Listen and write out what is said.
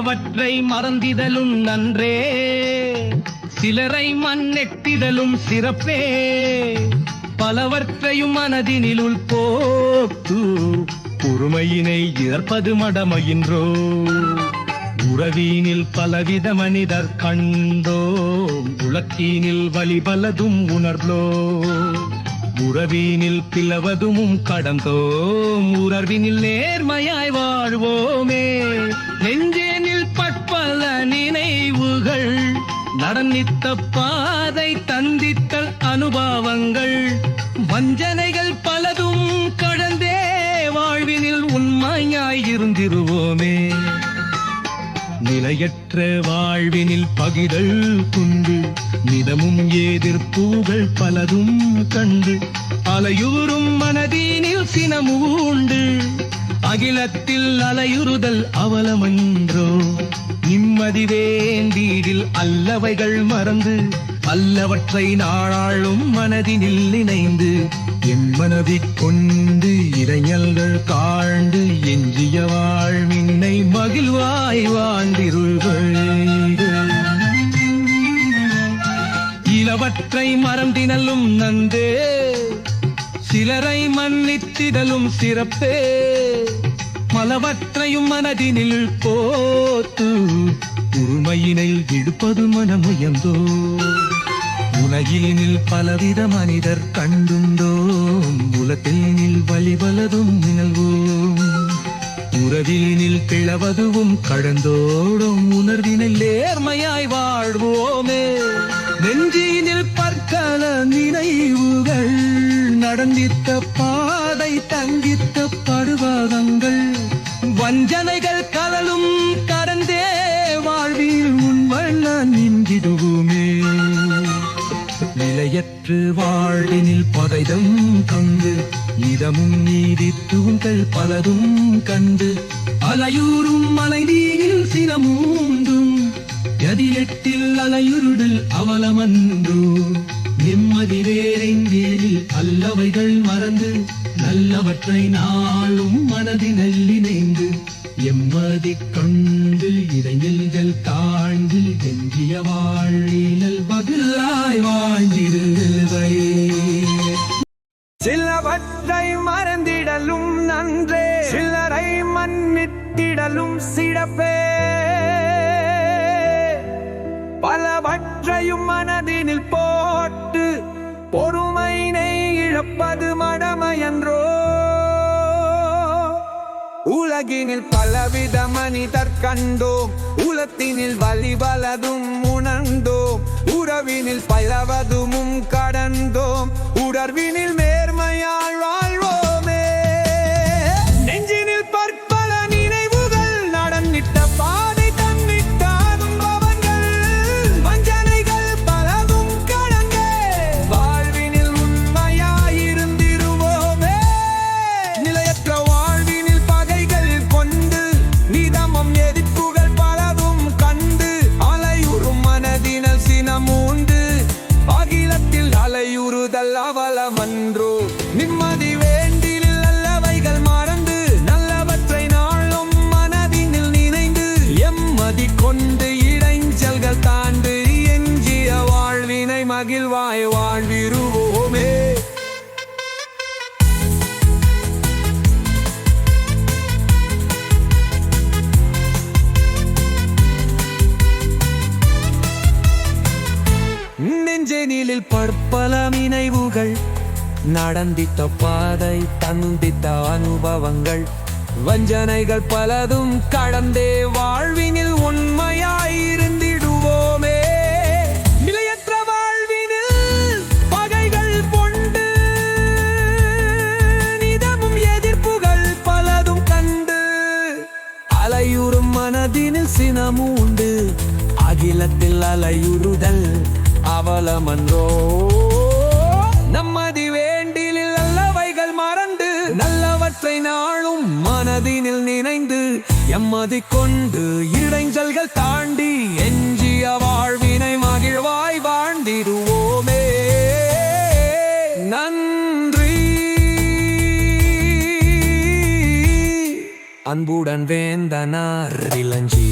சிலவற்றை மறந்திடலும் நன்றே, சிலரை மண்ணெட்டிடலும் சிறப்பே. பலவற்றையும் மனதினிலுள் போட்டு பொறுமையினை இழப்பது மடமையின்றோ. உறவினில் பலவித மனிதர் கண்டோம், உலக்கினில் வழிபலதும் உணர்ந்தோ. உறவினில் பிளவதும் கடந்தோம், உணர்வினில் நேர்மையாய் வாழ்வோமே. நெஞ்சேனில் பற்பல நினைவுகள், நடந்தித்த பாதை தந்தித்தல் அனுபவங்கள். வஞ்சனைகள் பலதும் கடந்தே வாழ்வினில் உண்மையாய் இருந்திருவோமே. நிலையற்ற வாழ்வினில் பகிடல் கொண்டு நிதமும் எதிர்ப்புகள் பலதும் கண்டு அலையூறும் மனதினில் சினமூண்டு. அகிலத்தில் அலையுறுதல் அவலமன்றோ. நிம்மதி வேண்டீடில் அல்லவைகள் மறந்து அல்லவற்றை நாளாளும் மனதினில் இணைந்து என் மனதிற் கொண்டு இறைஞல்கள் காண்டு எஞ்சிய வாழ்வினை மகிழ்வாய் வாழ்ந்திருள்கள். இலவற்றை மறந்தினலும் நந்தே, சிலரை மன்னித்திடலும் சிறப்பே. பலவற்றையும் மனதினில் போத்து உரிமையினை விடுப்பது மனமுயர்ந்தோ. உலகினில் பலவித மனிதர் கண்டுண்டோம், உலகினில் வழிபலதும் நிகழ்வோம். உறவினில் கிழவதுவும் கடந்தோடும், உணர்வினில் நேர்மையாய் வாழ்வோமே. நெஞ்சினில் பற்கள நினைவுகள், நடந்தித்த பாதை தங்கித்த படுவாதங்கள். வஞ்சனைகள் கலலும் கடந்தே வாழ்வில் உன்வண்ண நின்றிடுவோமே. நிலையற்று வாழ்வினில் பதைதம் கண்டு இதமும் நீதி தூண்கள் பலதும் கண்டு அலையூறும் மலை நீரில் சினமூண்டும். எதிரெட்டில் அலையுருடல் அவலமன்றோ. நிம்மதி வேறெங்கேறில் அல்லவைகள் மறந்து நல்லவற்றை நாளும் மனதினில் இணைந்து எம்மதி கண்டு இறைஞல்கள் தாழ்ந்து எஞ்சிய வாழினல் பதிலாய் வாழ்ந்திருவை. சிலவற்றை மறந்திடலும் நன்றே, சிலரை மன்னித்திடலும் சிறப்பே. பலவற்றையும் மனதினில் போட்டு பொறுமையினை இழப்பது மடமையன்றோ. உலகினில் பலவித மனிதர் கண்டோம், உலத்தினில் வழிபலதும் உணர்ந்தோம். உறவினில் பலவதும் கடந்தோம், உணர்வினில் நேர்மையால் வாழ்வோமே. நெஞ்சினில் பற்பல நினைவுகள், நடந்திட்ட பாதை தன்னிட்ட அனுபவங்கள். வஞ்சனைகள் பலதும் கடந்தே வாழ்வினில் உண்மையாயிருந்திருவோமே. நிலையற்ற வாழ்வினில் பகைகள் கொண்டு நிதமும் எதிர்ப்புகள் பலதும் கண்டு அலையுறும் மனதினல் சினமூண்டு. அகிலத்தில் அலையுறுதல் அவலமன்றோ. நிம்மதி வேண்டில் அல்லவைகள் மறந்து நல்லவற்றை நாளும் மனதினில் நினைந்து எம்மதி கொண்டு இடைஞ்சல்கள் தாண்டு எஞ்சிய வாழ்வினை மகிழ்வாய் வாழ்விருவோமே. நெஞ்செனிலில் பற்பல நினைவுகள், நடந்தித்த பாதை தந்தித்த அனுபவங்கள். வஞ்சனைகள் பலதும் கடந்தே வாழ்வினில் உண்மையாயிருந்திடுவோமே. நிலையற்ற வாழ்வினில் பகைகள் கொண்டு நிதமும் எதிர்ப்புகள் பலதும் கண்டு அலையுறும் மனதினில் சினமூண்டு. அகிலத்தில் அலையுறுதல் அவலமன்றோ. நம்மதி வேண்டில் நல்லவைகள் மறந்து நல்லவற்றை நாளும் மனதினில் நினைந்து எம்மதி கொண்டு இடைஞ்சல்கள் தாண்டி எஞ்சிய வாழ்வினை மகிழ்வாய் வாழ்ந்திடுவோமே. நன்றி. அன்புடன் வேந்தனார் இளஞ்சி